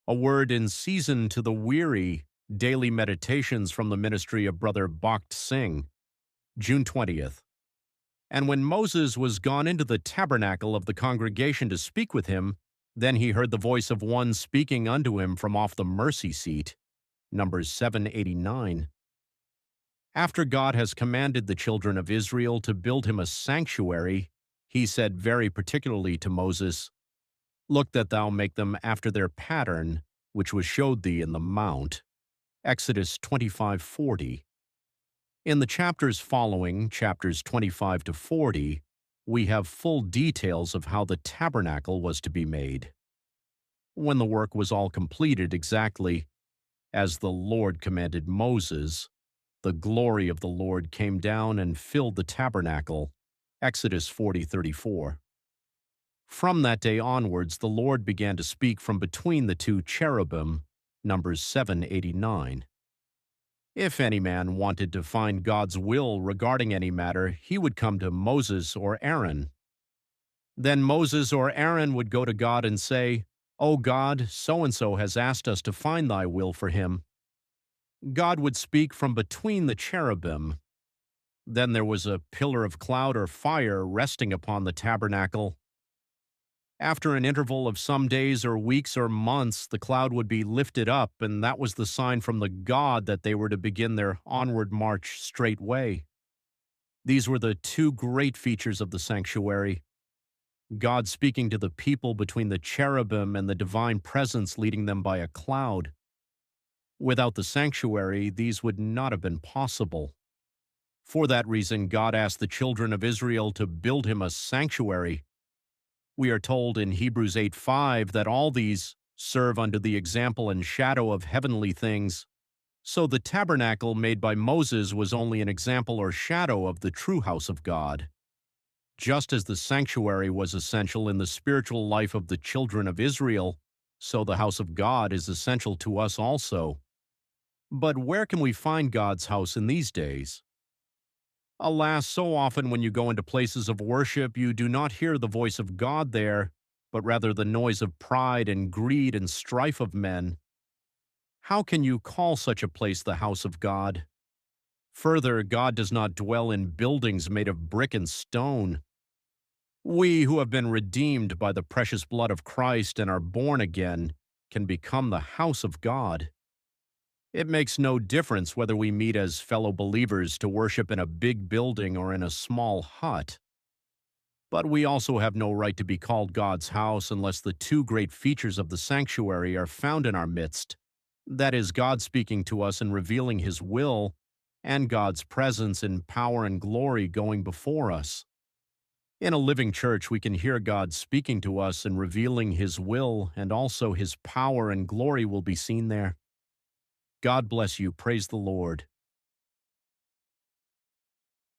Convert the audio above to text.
A word in season to the weary, daily meditations from the ministry of Brother Bakht Singh, June 20th. And when Moses was gone into the tabernacle of the congregation to speak with him, then he heard the voice of one speaking unto him from off the mercy seat. Numbers 7:89. After God has commanded the children of Israel to build him a sanctuary, he said very particularly to Moses, "Look that thou make them after their pattern, which was showed thee in the mount." Exodus 25:40. In the chapters following, chapters 25 to 40, we have full details of how the tabernacle was to be made. When the work was all completed exactly as the Lord commanded Moses, the glory of the Lord came down and filled the tabernacle. Exodus 40:34. From that day onwards, the Lord began to speak from between the two cherubim. Numbers 7:89. If any man wanted to find God's will regarding any matter, he would come to Moses or Aaron. Then Moses or Aaron would go to God and say, "O God, so-and-so has asked us to find thy will for him." God would speak from between the cherubim. Then there was a pillar of cloud or fire resting upon the tabernacle. After an interval of some days or weeks or months, the cloud would be lifted up, and that was the sign from the God that they were to begin their onward march straightway. These were the two great features of the sanctuary: God speaking to the people between the cherubim and the divine presence leading them by a cloud. Without the sanctuary, these would not have been possible. For that reason, God asked the children of Israel to build him a sanctuary. We are told in Hebrews 8:5 that all these serve unto the example and shadow of heavenly things. So the tabernacle made by Moses was only an example or shadow of the true house of God. Just as the sanctuary was essential in the spiritual life of the children of Israel, so the house of God is essential to us also. But where can we find God's house in these days? Alas, so often when you go into places of worship, you do not hear the voice of God there, but rather the noise of pride and greed and strife of men. How can you call such a place the house of God? Further, God does not dwell in buildings made of brick and stone. We who have been redeemed by the precious blood of Christ and are born again can become the house of God. It makes no difference whether we meet as fellow believers to worship in a big building or in a small hut. But we also have no right to be called God's house unless the two great features of the sanctuary are found in our midst. That is, God speaking to us and revealing his will, and God's presence in power and glory going before us. In a living church, we can hear God speaking to us and revealing his will, and also his power and glory will be seen there. God bless you. Praise the Lord.